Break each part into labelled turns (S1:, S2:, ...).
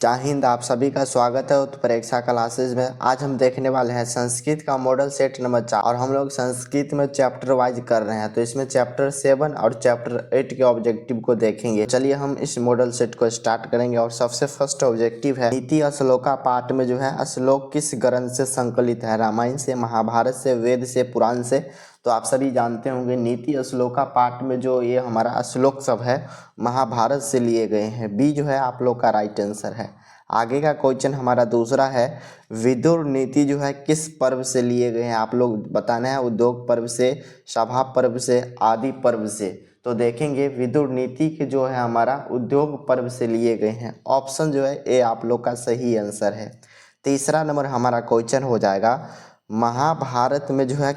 S1: जय हिंद। आप सभी का स्वागत है उत्प्रेक्षा क्लासेस में। आज हम देखने वाले हैं संस्कृत का मॉडल सेट नंबर 4 और हम लोग संस्कृत में चैप्टर वाइज कर रहे हैं। तो इसमें चैप्टर 7 और चैप्टर 8 के ऑब्जेक्टिव को देखेंगे। चलिए हम इस मॉडल सेट को स्टार्ट करेंगे और सबसे फर्स्ट ऑब्जेक्टिव है नीति श्लोका पाठ में जो है श्लोक किस ग्रंथ से संकलित है, रामायण से, महाभारत से, वेद से, पुराण से। तो आप सभी जानते होंगे नीति श्लोका पाठ में जो ये हमारा श्लोक सब है महाभारत से लिए गए हैं। बी जो है आप लोग का राइट आंसर है। आगे का क्वेश्चन हमारा दूसरा है विदुर नीति जो है किस पर्व से लिए गए हैं, आप लोग बताना है उद्योग पर्व से, सभा पर्व से, आदि पर्व से। तो देखेंगे विदुर नीति के जो है हमारा उद्योग पर्व से लिए गए हैं। ऑप्शन जो है ए आप लोग का सही आंसर है। तीसरा नंबर हमारा क्वेश्चन हो जाएगा महाभारत में जो है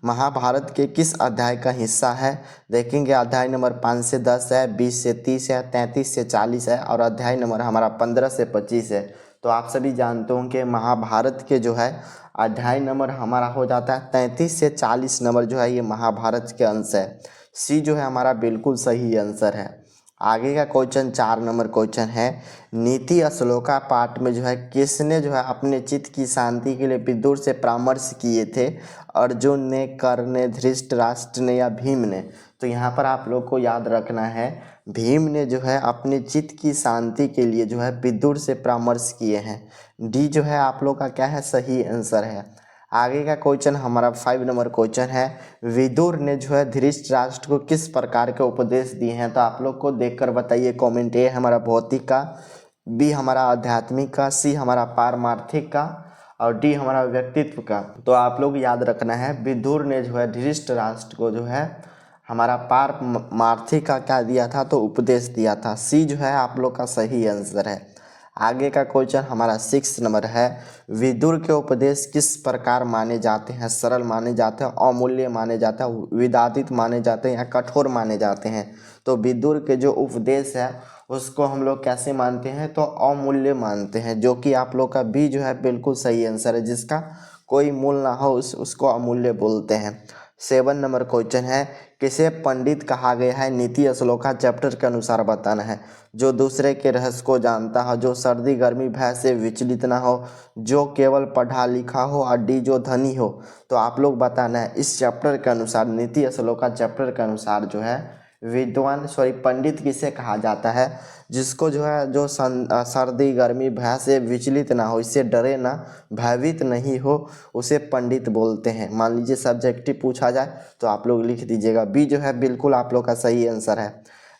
S1: महाभारत के किस अध्याय का हिस्सा है। देखेंगे अध्याय नंबर 5 से 10 है, 20 से 30 है, 33 से 40 है और अध्याय नंबर हमारा 15 से 25 है। तो आप सभी जानते होंगे कि महाभारत के जो है अध्याय नंबर हमारा हो जाता है 33 से 40 नंबर जो है ये महाभारत के अंश है। सी जो है हमारा बिल्कुल सही आंसर है। आगे का क्वेश्चन 4 नंबर क्वेश्चन है नीति श्लोका पाठ में जो है किसने जो है अपने चित्त की शांति के लिए विदुर से परामर्श किए थे, अर्जुन ने, कर्ण ने, धृतराष्ट्र ने या भीम ने। तो यहाँ पर आप लोग को याद रखना है भीम ने जो है अपने चित्त की शांति के लिए जो है विदुर से परामर्श किए हैं। डी जो है आप लोग का क्या है सही आंसर है। आगे का क्वेश्चन हमारा 5 नंबर क्वेश्चन है विदुर ने जो है धृतराष्ट्र को किस प्रकार के उपदेश दिए हैं। तो आप लोग को देखकर बताइए कमेंट। ए हमारा भौतिक का, बी हमारा आध्यात्मिक का, सी हमारा पारमार्थिक का और डी हमारा व्यक्तित्व का। तो आप लोग याद रखना है विदुर ने जो है धृतराष्ट्र को जो है हमारा पारमार्थिक का क्या दिया था तो उपदेश दिया था। सी जो है आप लोग का सही आंसर है। आगे का क्वेश्चन हमारा 6 नंबर है विदुर के उपदेश किस प्रकार माने जाते हैं, सरल माने जाते हैं, अमूल्य माने जाते हैं, विवादित माने जाते हैं या कठोर माने जाते हैं। तो विदुर के जो उपदेश है उसको हम लोग कैसे मानते हैं तो अमूल्य मानते हैं, जो कि आप लोग का बी जो है बिल्कुल सही आंसर है। जिसका कोई मूल ना हो उसको अमूल्य बोलते हैं। 7 नंबर क्वेश्चन है किसे पंडित कहा गया है, नीति श्लोका चैप्टर के अनुसार बताना है। जो दूसरे के रहस्य को जानता हो, जो सर्दी गर्मी भय से विचलित ना हो, जो केवल पढ़ा लिखा हो और डी जो धनी हो। तो आप लोग बताना है इस चैप्टर के अनुसार, नीति श्लोका चैप्टर के अनुसार जो है पंडित किसे कहा जाता है, जिसको जो है जो सर्दी गर्मी भय से विचलित ना हो, इससे डरे ना, भयभीत नहीं हो, उसे पंडित बोलते हैं। मान लीजिए सब्जेक्टिव पूछा जाए तो आप लोग लिख दीजिएगा बी जो है बिल्कुल आप लोग का सही आंसर है।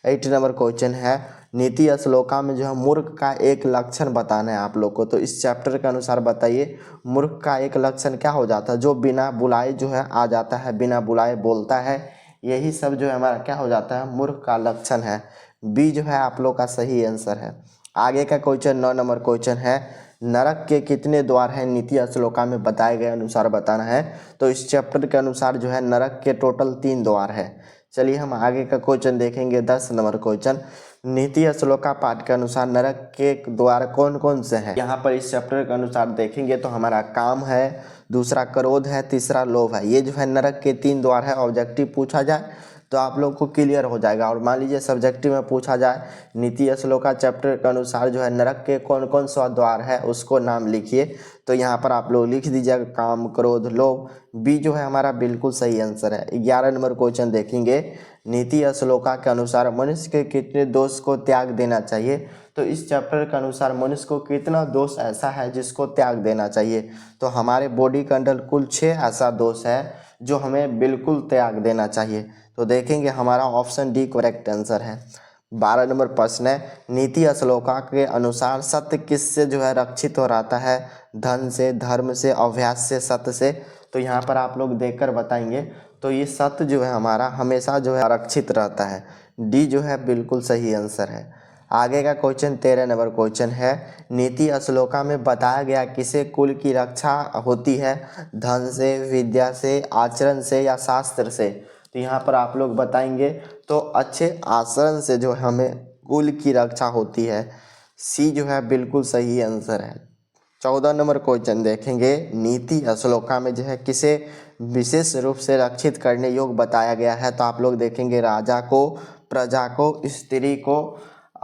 S1: 8 नंबर क्वेश्चन है नीति श्लोका में जो है मूर्ख का एक लक्षण बताना है आप लोग को। तो इस चैप्टर के अनुसार बताइए मूर्ख का एक लक्षण क्या हो जाता है। जो बिना बुलाए जो है आ जाता है, बिना बुलाए बोलता है, यही सब जो है हमारा क्या हो जाता है मूर्ख का लक्षण है। बी जो है आप लोग का सही आंसर है। आगे का क्वेश्चन 9 नंबर क्वेश्चन है नरक के कितने द्वार हैं, नीति श्लोका में बताए गए अनुसार बताना है। तो इस चैप्टर के अनुसार जो है नरक के टोटल 3 द्वार है। चलिए हम आगे का क्वेश्चन देखेंगे। 10 नंबर क्वेश्चन नीति श्लोका पाठ के अनुसार नरक के द्वार कौन कौन से हैं। यहाँ पर इस चैप्टर के अनुसार देखेंगे तो हमारा काम है, दूसरा क्रोध है, तीसरा लोभ है। ये जो है नरक के 3 द्वार है। ऑब्जेक्टिव पूछा जाए तो आप लोग को क्लियर हो जाएगा। और मान लीजिए सब्जेक्टिव में पूछा जाए नीति श्लोका चैप्टर के अनुसार जो है नरक के कौन कौन सा द्वार है उसको नाम लिखिए। तो यहाँ पर आप लोग लिख दीजिएगा काम, क्रोध, लोभ। बी जो है हमारा बिल्कुल सही आंसर है। 11 नंबर क्वेश्चन देखेंगे नीति श्लोका के अनुसार मनुष्य के कितने दोष को त्याग देना चाहिए। तो इस चैप्टर के अनुसार मनुष्य को कितना दोष ऐसा है जिसको त्याग देना चाहिए। तो हमारे बॉडी के अंदर कुल 6 ऐसा दोष है जो हमें बिल्कुल त्याग देना चाहिए। तो देखेंगे हमारा ऑप्शन डी करेक्ट आंसर है। 12 नंबर प्रश्न है नीति श्लोका के अनुसार सत्य किससे जो है रक्षित हो रहता है, धन से, धर्म से, अभ्यास से, सत्य से। तो यहाँ पर आप लोग देखकर बताएंगे तो ये सत्य जो है हमारा हमेशा जो है आरक्षित रहता है। डी जो है बिल्कुल सही आंसर है। आगे का क्वेश्चन 13 नंबर क्वेश्चन है नीति श्लोका में बताया गया किसे कुल की रक्षा होती है, धन से, विद्या से, आचरण से या शास्त्र से। तो यहाँ पर आप लोग बताएंगे तो अच्छे आचरण से जो हमें कुल की रक्षा होती है। सी जो है बिल्कुल सही आंसर है। 14 नंबर क्वेश्चन देखेंगे नीति श्लोका में जो है किसे विशेष रूप से रक्षित करने योग्य बताया गया है। तो आप लोग देखेंगे राजा को, प्रजा को, स्त्री को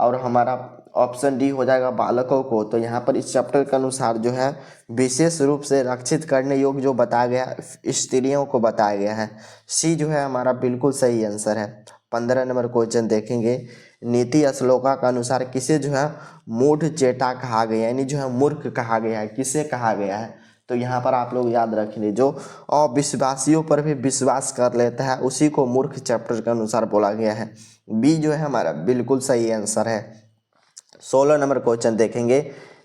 S1: और हमारा ऑप्शन डी हो जाएगा बालकों को। तो यहाँ पर इस चैप्टर के अनुसार जो है विशेष रूप से रक्षित करने योग्य जो बताया गया है स्त्रियों को बताया गया है। सी जो है हमारा बिल्कुल सही आंसर है। 15 नंबर क्वेश्चन देखेंगे, नीति श्लोका के अनुसार किसे जो है मूढ़ चेटा कहा गया, यानी जो है मूर्ख कहा गया है, किसे कहा गया है। तो यहाँ पर आप लोग याद रखेंगे जो अविश्वासियों पर भी विश्वास कर लेता है उसी को मूर्ख चैप्टर के अनुसार बोला गया है। बी जो है हमारा बिल्कुल सही आंसर है। 16 नंबर क्वेश्चन देखेंगे,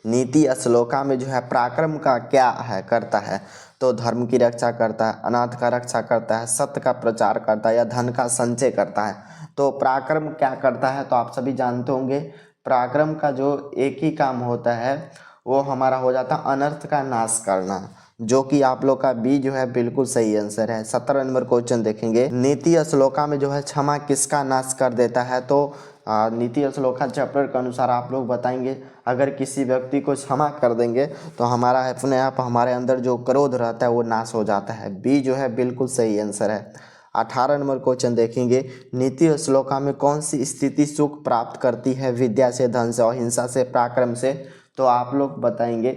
S1: नीति श्लोका में जो है पराक्रम का क्या है करता है। तो धर्म की रक्षा करता है, अनाथ का रक्षा करता है, सत्य का प्रचार करता है या धन का संचय करता है। तो पराक्रम क्या करता है, तो आप सभी जानते होंगे पराक्रम का जो एक ही काम होता है वो हमारा हो जाता है अनर्थ का नाश करना, जो कि आप लोग का बी जो है बिल्कुल सही आंसर है। 17 नंबर क्वेश्चन देखेंगे, नीति श्लोका में जो है क्षमा किसका नाश कर देता है। तो नीति श्लोका चैप्टर के अनुसार आप लोग बताएंगे अगर किसी व्यक्ति को क्षमा कर देंगे तो हमारा अपने आप हमारे अंदर जो क्रोध रहता है वो नाश हो जाता है। बी जो है बिल्कुल सही आंसर है। 18 नंबर क्वेश्चन देखेंगे, नीति श्लोका में कौन सी स्थिति सुख प्राप्त करती है, विद्या से, धन से, अहिंसा से, पराक्रम से। तो आप लोग बताएंगे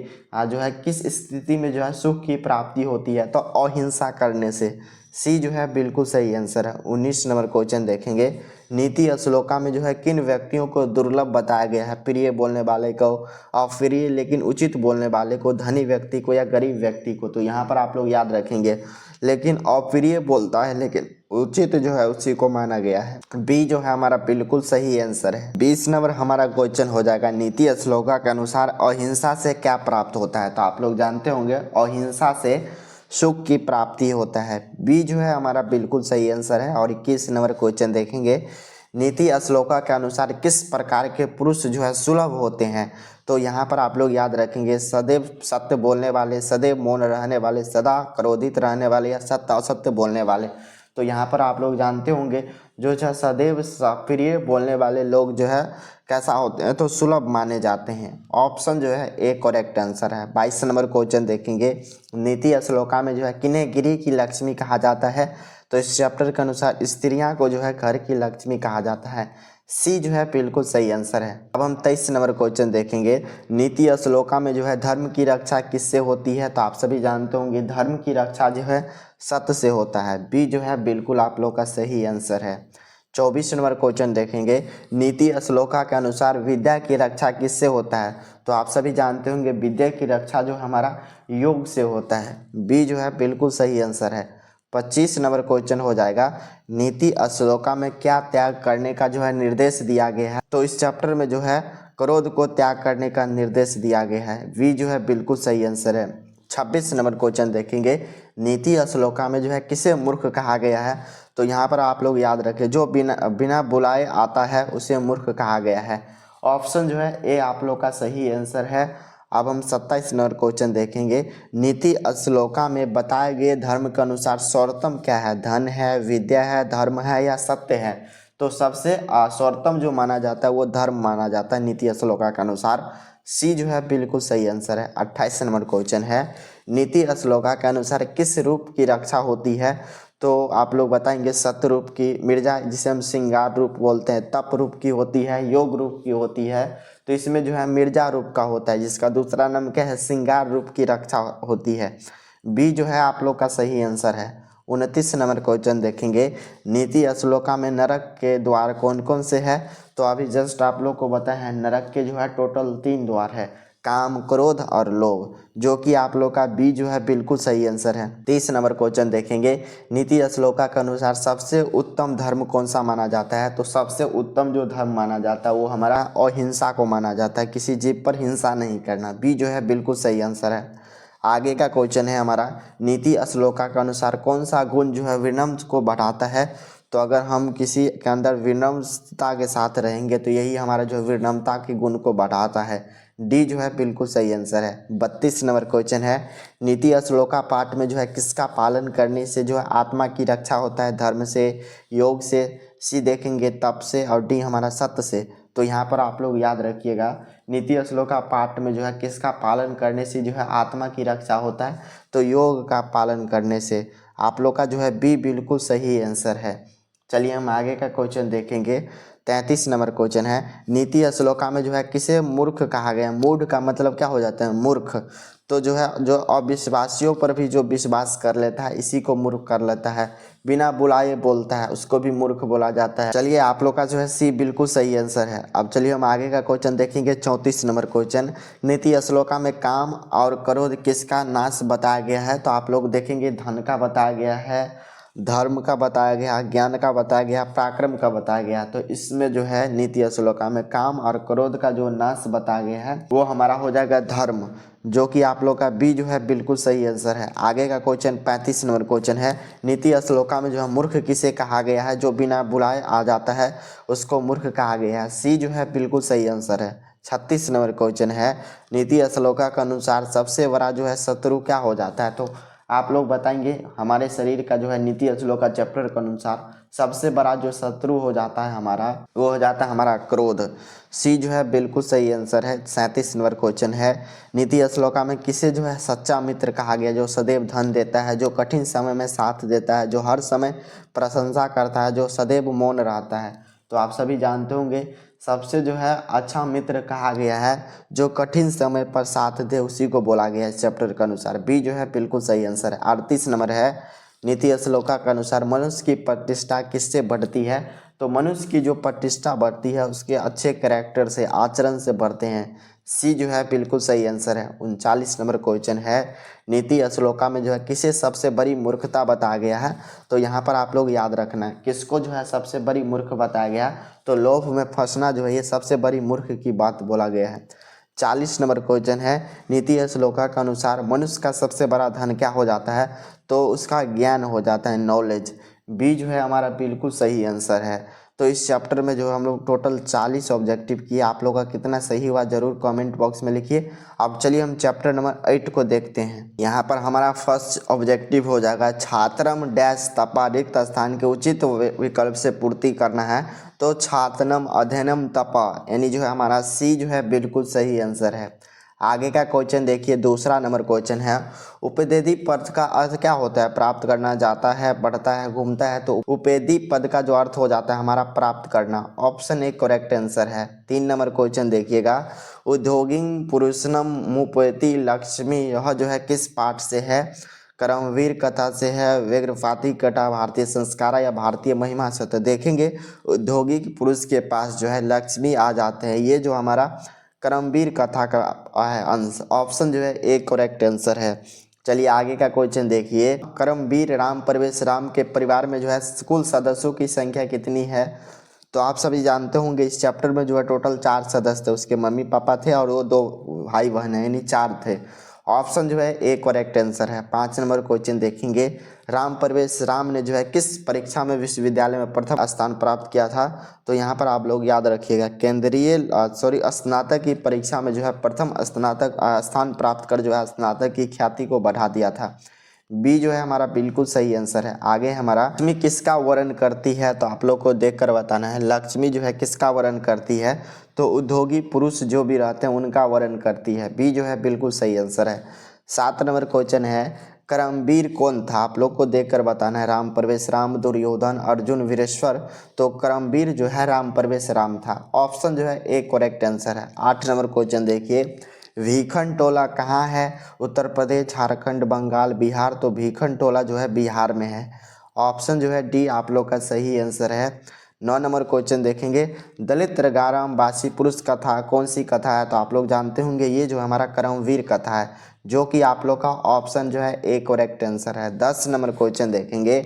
S1: जो है किस स्थिति में जो है सुख की प्राप्ति होती है। तो अहिंसा करने से। सी जो है बिल्कुल सही आंसर है। 19 नंबर क्वेश्चन देखेंगे, नीति श्लोका में जो है किन व्यक्तियों को दुर्लभ बताया गया है, प्रिय बोलने वाले को, अप्रिय लेकिन उचित बोलने वाले को, धनी व्यक्ति को या गरीब व्यक्ति को। तो यहाँ पर आप लोग याद रखेंगे लेकिन अप्रिय बोलता है लेकिन उचित जो है उसी को माना गया है। बी जो है हमारा बिल्कुल सही आंसर है। 20 नंबर हमारा क्वेश्चन हो जाएगा, नीति श्लोका के अनुसार अहिंसा से क्या प्राप्त होता है। तो आप लोग जानते होंगे अहिंसा से सुख की प्राप्ति होता है। बी जो है हमारा बिल्कुल सही आंसर है। और 21 नंबर क्वेश्चन देखेंगे, नीति श्लोका के अनुसार किस प्रकार के पुरुष जो है सुलभ होते हैं। तो यहाँ पर आप लोग याद रखेंगे सदैव सत्य बोलने वाले, सदैव मौन रहने वाले, सदा क्रोधित रहने वाले या सत्य असत्य बोलने वाले। तो यहाँ पर आप लोग जानते होंगे जो है सदैव प्रिय बोलने वाले लोग जो है कैसा होते हैं, तो सुलभ माने जाते हैं। ऑप्शन जो है ए करेक्ट आंसर है। 22 नंबर क्वेश्चन देखेंगे, नीति श्लोका में जो है किन्हें गिरी की लक्ष्मी कहा जाता है। तो इस चैप्टर के अनुसार स्त्रियां को जो है घर की लक्ष्मी कहा जाता है। सी जो है बिल्कुल सही आंसर है। अब हम 23 नंबर क्वेश्चन देखेंगे, नीति श्लोका में जो है धर्म की रक्षा किससे होती है। तो आप सभी जानते होंगे धर्म की रक्षा जो है सत्य से होता है। बी जो है बिल्कुल आप लोग का सही आंसर है। 24 नंबर क्वेश्चन देखेंगे, नीति श्लोका के अनुसार विद्या की रक्षा किससे होता है। तो आप सभी जानते होंगे विद्या की रक्षा जो हमारा योग से होता है। बी जो है बिल्कुल सही आंसर है। 25 नंबर क्वेश्चन हो जाएगा, नीति श्लोका में क्या त्याग करने का जो है निर्देश दिया गया है। तो इस चैप्टर में जो है क्रोध को त्याग करने का निर्देश दिया गया है। वी जो है बिल्कुल सही आंसर है। 26 नंबर क्वेश्चन देखेंगे, नीति श्लोका में जो है किसे मूर्ख कहा गया है। तो यहाँ पर आप लोग याद रखें जो बिना बुलाए आता है उसे मूर्ख कहा गया है। ऑप्शन जो है ए आप लोग का सही आंसर है। अब हम 27 नंबर क्वेश्चन देखेंगे, नीति श्लोका में बताए गए धर्म के अनुसार सर्वोत्तम क्या है, धन है, विद्या है, धर्म है या सत्य है। तो सबसे सर्वोत्तम जो माना जाता है वो धर्म माना जाता है नीति श्लोका के अनुसार। सी जो है बिल्कुल सही आंसर है। 28 नंबर क्वेश्चन है, नीति श्लोका के अनुसार किस रूप की रक्षा होती है। तो आप लोग बताएंगे सत्य रूप की, मिर्जा जिसे हम श्रृंगार रूप बोलते हैं, तप रूप की होती है, योग रूप की होती है। तो इसमें जो है मिर्जा रूप का होता है जिसका दूसरा नाम क्या है, श्रृंगार रूप की रक्षा होती है। बी जो है आप लोग का सही आंसर है। 29 नंबर क्वेश्चन देखेंगे, नीति श्लोका में नरक के द्वार कौन कौन से है। तो अभी जस्ट आप लोग को बताया है नरक के जो है टोटल 3 द्वार है, काम, क्रोध और लोभ, जो कि आप लोग का बी जो है बिल्कुल सही आंसर है। 30 नंबर क्वेश्चन देखेंगे, नीति श्लोका के अनुसार सबसे उत्तम धर्म कौन सा माना जाता है। तो सबसे उत्तम जो धर्म माना जाता है वो हमारा अहिंसा को माना जाता है, किसी जीव पर हिंसा नहीं करना। बी जो है बिल्कुल सही आंसर है। आगे का क्वेश्चन है हमारा, नीति श्लोका के अनुसार कौन सा गुण जो है विनम्र को बढ़ाता है। तो अगर हम किसी के अंदर विनम्रता के साथ रहेंगे तो यही हमारा जो विनम्रता के गुण को बढ़ाता है। डी जो है बिल्कुल सही आंसर है। 32 नंबर क्वेश्चन है, नीति श्लोका पाठ में जो है किसका पालन करने से जो है आत्मा की रक्षा होता है, धर्म से, योग से, सी देखेंगे तप से और डी हमारा सत्य से। तो यहाँ पर आप लोग याद रखिएगा नीति श्लोका पाठ में जो है किसका पालन करने से जो है आत्मा की रक्षा होता है। तो योग का पालन करने से। आप लोग का जो है बी बिल्कुल सही आंसर है। चलिए हम आगे का क्वेश्चन देखेंगे। 33 नंबर क्वेश्चन है, नीति श्लोका में जो है किसे मूर्ख कहा गया है? मूढ़ का मतलब क्या हो जाता है? मूर्ख। तो जो है जो अविश्वासियों पर भी जो विश्वास कर लेता है इसी को मूर्ख कर लेता है। बिना बुलाए बोलता है उसको भी मूर्ख बोला जाता है। चलिए आप लोग का जो है सी बिल्कुल सही आंसर है। अब चलिए हम आगे का क्वेश्चन देखेंगे। 34 नंबर क्वेश्चन, नीति श्लोका में काम और क्रोध किसका नाश बताया गया है? तो आप लोग देखेंगे धन का बताया गया है, धर्म का बताया गया, ज्ञान का बताया गया, पराक्रम का बताया गया। तो इसमें जो है नीति श्लोका में काम और क्रोध का जो नाश बताया गया है वो हमारा हो जाएगा धर्म, जो कि आप लोग का बी जो है बिल्कुल सही आंसर है। आगे का क्वेश्चन 35 नंबर क्वेश्चन है, नीति श्लोका में जो है मूर्ख किसे कहा गया है? जो बिना बुलाए आ जाता है उसको मूर्ख कहा गया है। सी जो है बिल्कुल सही आंसर है। 36 नंबर क्वेश्चन है, नीति श्लोका के अनुसार सबसे बड़ा जो है शत्रु क्या हो जाता है? तो आप लोग बताएंगे हमारे शरीर का जो है नीति श्लोका चैप्टर के अनुसार सबसे बड़ा जो शत्रु हो जाता है हमारा वो हो जाता है हमारा क्रोध। सी जो है बिल्कुल सही आंसर है। 37 नंबर क्वेश्चन है, नीति श्लोका में किसे जो है सच्चा मित्र कहा गया? जो सदैव धन देता है, जो कठिन समय में साथ देता है, जो हर समय प्रशंसा करता है, जो सदैव मौन रहता है। तो आप सभी जानते होंगे सबसे जो है अच्छा मित्र कहा गया है जो कठिन समय पर साथ दे उसी को बोला गया है चैप्टर के अनुसार। बी जो है बिल्कुल सही आंसर है। 38 नंबर है, नीति श्लोका के अनुसार मनुष्य की प्रतिष्ठा किससे बढ़ती है? तो मनुष्य की जो प्रतिष्ठा बढ़ती है उसके अच्छे कैरेक्टर से, आचरण से बढ़ते हैं। सी जो है बिल्कुल सही आंसर है। 39 नंबर क्वेश्चन है, नीति श्लोका में जो है किसे सबसे बड़ी मूर्खता बताया गया है? तो यहाँ पर आप लोग याद रखना है किसको जो है सबसे बड़ी मूर्ख बताया गया है? तो लोभ में फंसना जो है ये सबसे बड़ी मूर्ख की बात बोला गया है। 40 नंबर क्वेश्चन है, नीति श्लोका के अनुसार मनुष्य का सबसे बड़ा धन क्या हो जाता है? तो उसका ज्ञान हो जाता है, नॉलेज। बी जो है हमारा बिल्कुल सही आंसर है। तो इस चैप्टर में जो हम लोग टोटल 40 ऑब्जेक्टिव किए, आप लोगों का कितना सही हुआ जरूर कमेंट बॉक्स में लिखिए। अब चलिए हम चैप्टर नंबर 8 को देखते हैं। यहाँ पर हमारा फर्स्ट ऑब्जेक्टिव हो जाएगा छात्रम डैश तपा रिक्त स्थान के उचित विकल्प से पूर्ति करना है। तो छात्रम अध्ययनम तपा यानी जो है हमारा सी जो है बिल्कुल सही आंसर है। आगे का क्वेश्चन देखिए, दूसरा नंबर क्वेश्चन है, उपेदी पद का अर्थ क्या होता है? प्राप्त करना, जाता है, बढ़ता है, घूमता है। तो उपेदी पद का जो अर्थ हो जाता है हमारा प्राप्त करना। ऑप्शन ए करेक्ट आंसर है। 3 नंबर क्वेश्चन देखिएगा, उद्योगिंग पुरुषनम मुपेति लक्ष्मी, यह जो है किस पाठ से है? कर्मवीर कथा से है, व्यग्रपाती कथा, भारतीय संस्कार या भारतीय महिमा से? तो देखेंगे औद्योगिक पुरुष के पास जो है लक्ष्मी आ जाते हैं, ये जो हमारा कर्मवीर कथा का है अंश। ऑप्शन जो है ए करेक्ट आंसर है। चलिए आगे का क्वेश्चन देखिए, कर्मवीर राम प्रवेश राम के परिवार में जो है कुल सदस्यों की संख्या कितनी है? तो आप सभी जानते होंगे इस चैप्टर में जो है टोटल 4 सदस्य थे, उसके मम्मी पापा थे और वो 2 भाई बहन है, यानी 4 थे। ऑप्शन जो है ए करेक्ट आंसर है। 5 नंबर क्वेश्चन देखेंगे, राम प्रवेश राम ने जो है किस परीक्षा में विश्वविद्यालय में प्रथम स्थान प्राप्त किया था? तो यहाँ पर आप लोग याद रखिएगा स्नातक की परीक्षा में जो है प्रथम स्नातक स्थान प्राप्त कर जो है स्नातक की ख्याति को बढ़ा दिया था। बी जो है हमारा बिल्कुल सही आंसर है। आगे हमारा लक्ष्मी किसका वर्णन करती है? तो आप लोग को देखकर बताना है लक्ष्मी जो है किसका वर्णन करती है? तो उद्योगी पुरुष जो भी रहते हैं उनका वर्णन करती है। बी जो है बिल्कुल सही आंसर है। 7 नंबर क्वेश्चन है, कर्मवीर कौन था? आप लोग को देखकर बताना है राम प्रवेश राम, दुर्योधन, अर्जुन, वीरेश्वर। तो कर्मवीर जो है राम प्रवेश राम था। ऑप्शन जो है ए करेक्ट आंसर है। 8 नंबर क्वेश्चन देखिए, भीखन टोला कहाँ है? उत्तर प्रदेश, झारखंड, बंगाल, बिहार। तो भीखन टोला जो है बिहार में है। ऑप्शन जो है डी आप लोग का सही आंसर है। 9 नंबर क्वेश्चन देखेंगे, दलित ग्राम वासी पुरुष कथा कौन सी कथा है? तो आप लोग जानते होंगे ये जो हमारा कर्मवीर कथा है, जो कि आप लोग का ऑप्शन जो है ए करेक्ट आंसर है। 10 नंबर क्वेश्चन देखेंगे,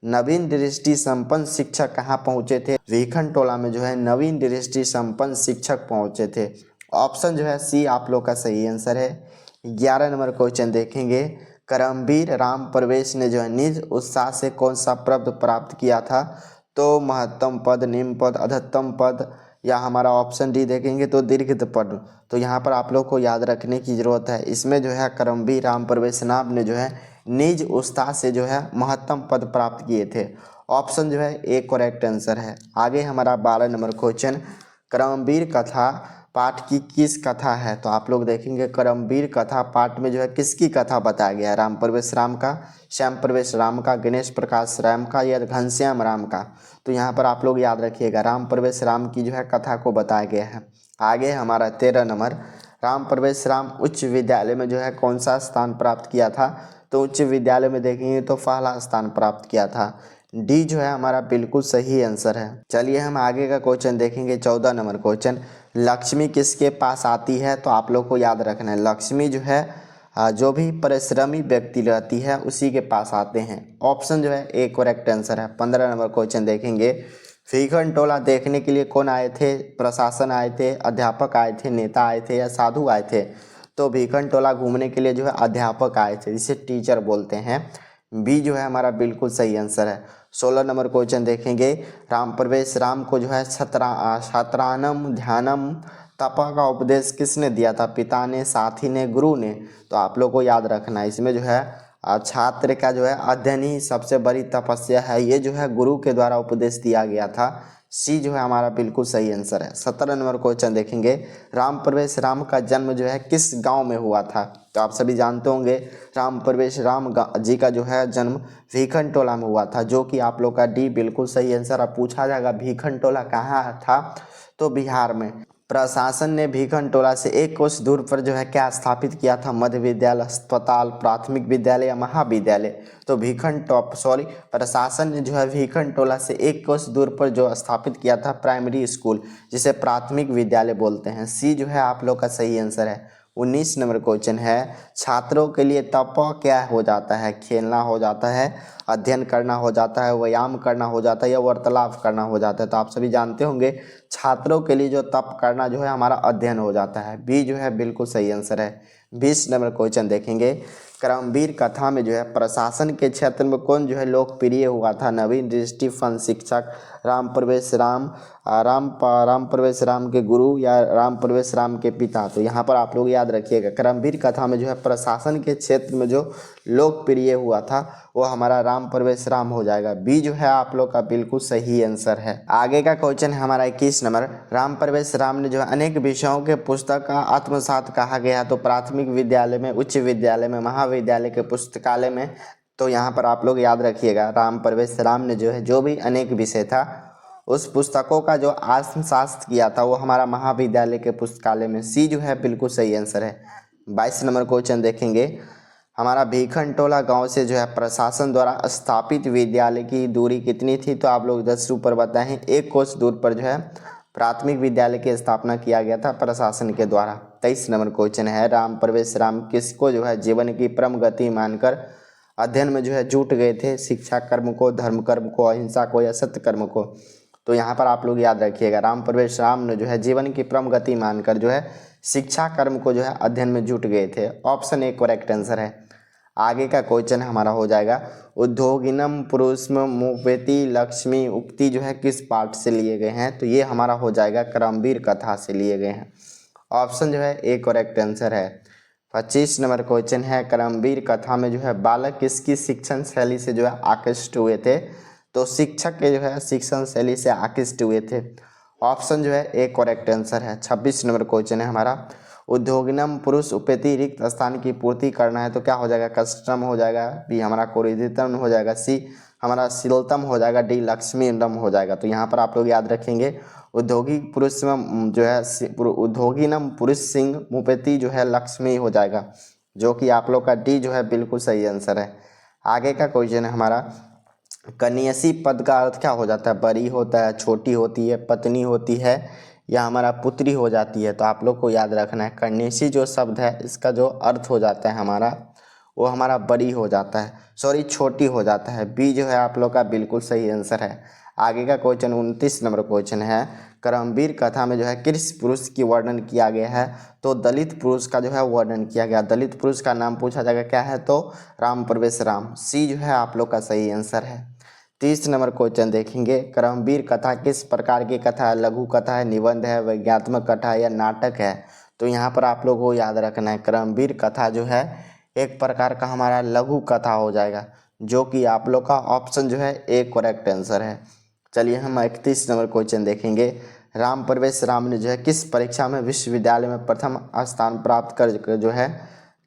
S1: नवीन दृष्टि संपन्न शिक्षक कहाँ पहुँचे थे? भीखन टोला में जो है नवीन दृष्टि संपन्न शिक्षक पहुँचे थे। ऑप्शन जो है सी आप लोग का सही आंसर है। 11 नंबर क्वेश्चन देखेंगे, कर्मवीर राम प्रवेश ने जो है निज उत्साह से कौन सा पद प्राप्त किया था? तो महत्तम पद, निम्न पद, अधत्तम पद, या हमारा ऑप्शन डी देखेंगे तो दीर्घित पद। तो यहाँ पर आप लोग को याद रखने की जरूरत है, इसमें जो है कर्मवीर राम प्रवेश नाम ने जो है निज उत्साह से जो है महत्तम पद प्राप्त किए थे। ऑप्शन जो है ए करेक्ट आंसर है। आगे हमारा 12 नंबर क्वेश्चन, कर्मवीर कथा पाठ की किस कथा है, तो आप लोग देखेंगे करमवीर कथा पाठ में जो है किसकी कथा बताया गया है, राम प्रवेश राम का, श्याम प्रवेश राम का, गणेश प्रकाश राम का या घनश्याम राम का। तो यहाँ पर आप लोग याद रखिएगा राम प्रवेश राम की जो है कथा को बताया गया है। आगे हमारा 13 नंबर, राम प्रवेश राम उच्च विद्यालय में जो है कौन सा स्थान प्राप्त किया था, तो उच्च विद्यालय में देखेंगे तो पहला स्थान प्राप्त किया था। डी जो है हमारा बिल्कुल सही आंसर है। चलिए हम आगे का क्वेश्चन देखेंगे, 14 नंबर क्वेश्चन, लक्ष्मी किसके पास आती है, तो आप लोग को याद रखना है लक्ष्मी जो है जो भी परिश्रमी व्यक्ति रहती है उसी के पास आते हैं। ऑप्शन जो है ए करेक्ट आंसर है। 15 नंबर क्वेश्चन देखेंगे, भीखन टोला देखने के लिए कौन आए थे, प्रशासन आए थे, अध्यापक आए थे, नेता आए थे या साधु आए थे, तो भीखन टोला घूमने के लिए जो है अध्यापक आए थे, जिसे टीचर बोलते हैं। बी जो है हमारा बिल्कुल सही आंसर है। 16 नंबर क्वेश्चन देखेंगे, राम प्रवेश राम को जो है छत्रानम ध्यानम तपा का उपदेश किसने दिया था, पिता ने, साथी ने, गुरु ने, तो आप लोग को याद रखना है इसमें जो है छात्र का जो है अध्ययन ही सबसे बड़ी तपस्या है, ये जो है गुरु के द्वारा उपदेश दिया गया था। सी जो है हमारा बिल्कुल सही आंसर है। 17 नंबर क्वेश्चन देखेंगे, राम प्रवेश राम का जन्म जो है किस गांव में हुआ था, तो आप सभी जानते होंगे राम प्रवेश राम जी का जो है जन्म भीखन टोला में हुआ था, जो कि आप लोग का डी बिल्कुल सही आंसर। अब पूछा जाएगा भीखन टोला कहाँ था, तो बिहार में। प्रशासन ने भीखन टोला से 1 कोस दूर पर जो है क्या स्थापित किया था, मध्य विद्यालय, अस्पताल, प्राथमिक विद्यालय या महाविद्यालय, तो प्रशासन ने जो है भीखन टोला से 1 कोस दूर पर जो स्थापित किया था प्राइमरी स्कूल, जिसे प्राथमिक विद्यालय बोलते हैं। सी जो है आप लोग का सही आंसर है। 19 नंबर क्वेश्चन है, छात्रों के लिए तप क्या हो जाता है, खेलना हो जाता है, अध्ययन करना हो जाता है, व्यायाम करना हो जाता है या वार्तालाप करना हो जाता है, तो आप सभी जानते होंगे छात्रों के लिए जो तप करना जो है हमारा अध्ययन हो जाता है। बी जो है बिल्कुल सही आंसर है। 20 नंबर क्वेश्चन देखेंगे, करमवीर कथा में जो है प्रशासन के क्षेत्र में कौन जो है लोकप्रिय हुआ था, नवीन दृष्टि फन शिक्षक, राम प्रवेश राम प्रवेश राम के गुरु या राम प्रवेश राम के पिता, तो यहाँ पर आप लोग याद रखिएगा करमवीर कथा में जो है प्रशासन के क्षेत्र में जो लोकप्रिय हुआ था वो हमारा राम प्रवेश राम हो जाएगा। बी जो है आप लोग का बिल्कुल सही आंसर है। आगे का क्वेश्चन है हमारा 21 नंबर, राम प्रवेश राम ने जो है अनेक विषयों के पुस्तक का आत्मसात कहा गया, तो प्राथमिक विद्यालय में, उच्च विद्यालय में, महाविद्यालय के पुस्तकालय में, तो यहाँ पर आप लोग याद रखिएगा राम प्रवेश राम ने जो है जो भी अनेक विषय था उस पुस्तकों का जो आत्मसात किया था वो हमारा महाविद्यालय के पुस्तकालय में। सी जो है बिल्कुल सही आंसर है। 22 नंबर क्वेश्चन देखेंगे, हमारा भीखन टोला गाँव से जो है प्रशासन द्वारा स्थापित विद्यालय की दूरी कितनी थी, तो आप लोग 10 ऊपर बताएं। 1 कोस दूर पर जो है प्राथमिक विद्यालय की स्थापना किया गया था प्रशासन के द्वारा। 23 नंबर क्वेश्चन है, राम प्रवेश राम किसको जो है जीवन की परम गति मानकर अध्ययन में जो है जुट गए थे, शिक्षा कर्म को, धर्म कर्म को, अहिंसा को या सत्य कर्म को, तो यहाँ पर आप लोग याद रखिएगा राम प्रवेश राम ने जो है जीवन की परम गति मानकर जो है शिक्षा कर्म को जो है अध्ययन में जुट गए थे। ऑप्शन ए करेक्ट आंसर है। आगे का क्वेश्चन हमारा हो जाएगा, उद्योगिनम पुरुषम मुपेति लक्ष्मी उक्ति जो है किस पाठ से लिए गए हैं, तो ये हमारा हो जाएगा करमवीर कथा से लिए गए हैं। ऑप्शन जो है ए करेक्ट आंसर है। 25 नंबर क्वेश्चन है, करमवीर कथा में जो है बालक किसकी शिक्षण शैली से जो है आकृष्ट हुए थे, तो शिक्षक के जो है शिक्षण शैली से आकृष्ट हुए थे। ऑप्शन जो है ए करेक्ट आंसर है। 26 नंबर क्वेश्चन है हमारा, उद्योगिनम पुरुष उपेति रिक्त स्थान की पूर्ति करना है, तो क्या हो जाएगा, कष्टम हो जाएगा, बी हमारा कोरिदितम हो जाएगा, सी हमारा शीलतम हो जाएगा, डी लक्ष्मीडम हो जाएगा। तो यहाँ पर आप लोग याद रखेंगे उद्योगिक पुरुष में जो है उद्योगिनम पुरुष सिंह मुपेति जो है लक्ष्मी हो जाएगा, जो कि आप लोग का डी जो है बिल्कुल सही आंसर है। आगे का क्वेश्चन है हमारा, कन्यासी पद का अर्थ क्या हो जाता है, बड़ी होता है, छोटी होती है, पत्नी होती है या हमारा पुत्री हो जाती है, तो आप लोग को याद रखना है कन्यासी जो शब्द है इसका जो अर्थ हो जाता है हमारा वो हमारा बड़ी हो जाता है, छोटी हो जाता है। बी जो है आप लोग का बिल्कुल सही आंसर है। आगे का क्वेश्चन 29 नंबर क्वेश्चन है, करमवीर कथा में जो है किस पुरुष की वर्णन किया गया है, तो दलित पुरुष का जो है वर्णन किया गया। दलित पुरुष का नाम पूछा जाएगा क्या है, तो राम प्रवेश राम। सी जो है आप लोग का सही आंसर है। 30 नंबर क्वेश्चन देखेंगे, करमवीर कथा किस प्रकार की कथा है, लघु कथा है, निबंध है, वैज्ञात्मक कथा है या नाटक है, तो यहाँ पर आप लोगों को याद रखना है करमवीर कथा जो है एक प्रकार का हमारा लघु कथा हो जाएगा, जो कि आप लोग का ऑप्शन जो है ए करेक्ट आंसर है। चलिए हम 31 नंबर क्वेश्चन देखेंगे, राम प्रवेश राम ने जो है किस परीक्षा में विश्वविद्यालय में प्रथम स्थान प्राप्त कर जो है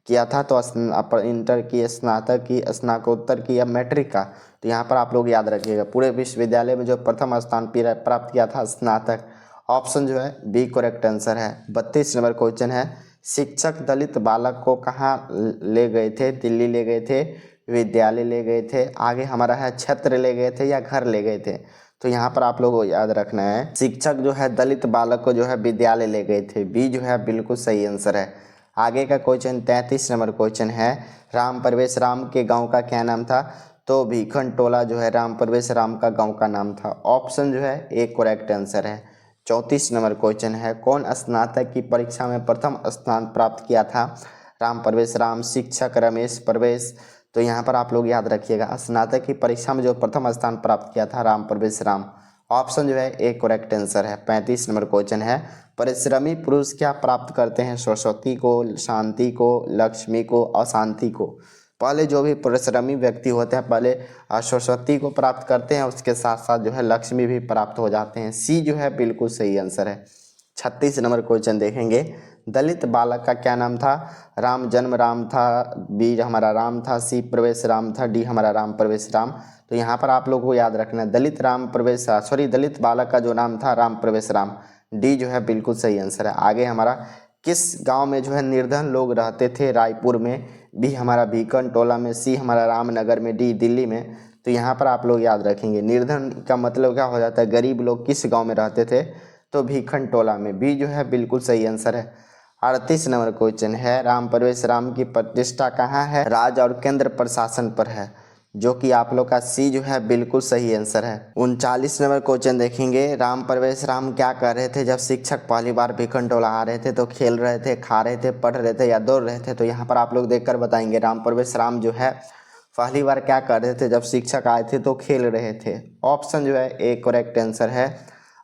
S1: किया था? तो इंटर की, स्नातक की, स्नातकोत्तर की या मैट्रिक का? तो यहाँ पर आप लोग याद रखिएगा, पूरे विश्वविद्यालय में जो प्रथम स्थान प्राप्त किया था स्नातक। ऑप्शन जो है बी करेक्ट आंसर है। 32 नंबर क्वेश्चन है, शिक्षक दलित बालक को कहाँ ले गए थे? दिल्ली ले गए थे, विद्यालय ले गए थे, आगे हमारा है छत्र ले गए थे या घर ले गए थे? तो यहाँ पर आप लोगों को याद रखना है, शिक्षक जो है दलित बालक को जो है विद्यालय ले गए थे। बी जो है बिल्कुल सही आंसर है। आगे का क्वेश्चन 33 नंबर क्वेश्चन है, राम प्रवेश राम के गांव का क्या नाम था? तो भीखन टोला जो है राम प्रवेश राम का गांव का नाम था। ऑप्शन जो है ए करेक्ट आंसर है। 34 नंबर क्वेश्चन है, कौन स्नातक की परीक्षा में प्रथम स्थान प्राप्त किया था? राम प्रवेश राम, शिक्षक रमेश प्रवेश? तो यहाँ पर आप लोग याद रखिएगा, स्नातक की परीक्षा में जो प्रथम स्थान प्राप्त किया था राम प्रवेश राम। ऑप्शन जो है ए करेक्ट आंसर है। 35 नंबर क्वेश्चन है, परिश्रमी पुरुष क्या प्राप्त करते हैं? सरस्वती को, शांति को, लक्ष्मी को, अशांति को? पहले जो भी परिश्रमी व्यक्ति होते हैं पहले सरस्वती को प्राप्त करते हैं, उसके साथ साथ जो है लक्ष्मी भी प्राप्त हो जाते हैं। सी जो है बिल्कुल सही आंसर है। 36 नंबर क्वेश्चन देखेंगे, दलित बालक का क्या नाम था? राम जन्म राम था, बी हमारा राम था, सी प्रवेश राम था, डी हमारा राम प्रवेश राम। तो यहाँ पर आप लोगों को याद रखना है, दलित बालक का जो नाम था राम प्रवेश राम। डी जो है बिल्कुल सही आंसर है। आगे हमारा किस गांव में जो है निर्धन लोग रहते थे? रायपुर में, बी हमारा भीकन टोला में, सी हमारा रामनगर में, डी दिल्ली में? तो यहाँ पर आप लोग याद रखेंगे, निर्धन का मतलब क्या हो जाता है? गरीब लोग किस गांव में रहते थे? तो भीखन टोला में। बी जो है बिल्कुल सही आंसर है। 38 नंबर क्वेश्चन है, राम प्रवेश राम की प्रतिष्ठा कहाँ है? राज्य और केंद्र प्रशासन पर है, जो कि आप लोग का सी जो है बिल्कुल सही आंसर है। 39 नंबर क्वेश्चन देखेंगे, राम प्रवेश राम क्या कर रहे थे जब शिक्षक पहली बार भीखन टोला आ रहे थे? तो खेल रहे थे, खा रहे थे, पढ़ रहे थे या दौड़ रहे थे? तो यहाँ पर आप लोग देखकर बताएंगे, राम प्रवेश राम जो है पहली बार क्या कर रहे थे जब शिक्षक आए थे? तो खेल रहे थे। ऑप्शन जो है ए करेक्ट आंसर है।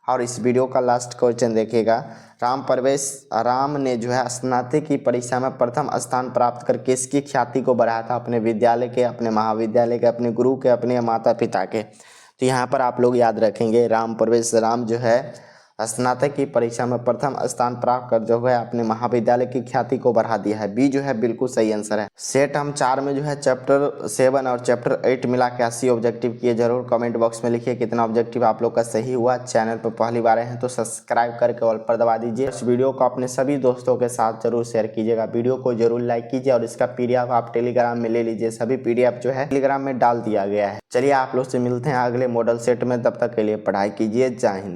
S1: और इस वीडियो का लास्ट क्वेश्चन देखिएगा, राम प्रवेश राम ने जो है स्नातक की परीक्षा में प्रथम स्थान प्राप्त कर किसकी ख्याति को बढ़ाया था? अपने विद्यालय के, अपने महाविद्यालय के, अपने गुरु के, अपने माता पिता के? तो यहाँ पर आप लोग याद रखेंगे, राम प्रवेश राम जो है स्नातक की परीक्षा में प्रथम स्थान प्राप्त कर जो है अपने महाविद्यालय की ख्याति को बढ़ा दिया है। बी जो है बिल्कुल सही आंसर है। सेट हम 4 में जो है चैप्टर 7 और चैप्टर 8 मिला के 80 ऑब्जेक्टिव किए। जरूर कमेंट बॉक्स में लिखिए कितना ऑब्जेक्टिव आप लोग का सही हुआ। चैनल पर पहली बार आए हैं तो सब्सक्राइब करके ऑल पर दबा दीजिए। इस वीडियो को अपने सभी दोस्तों के साथ जरूर शेयर कीजिएगा। वीडियो को जरूर लाइक कीजिए और इसका PDF आप टेलीग्राम में ले लीजिए। सभी PDF जो है टेलीग्राम में डाल दिया गया है। चलिए आप लोग से मिलते हैं अगले मॉडल सेट में, तब तक के लिए पढ़ाई कीजिए। जय हिंद।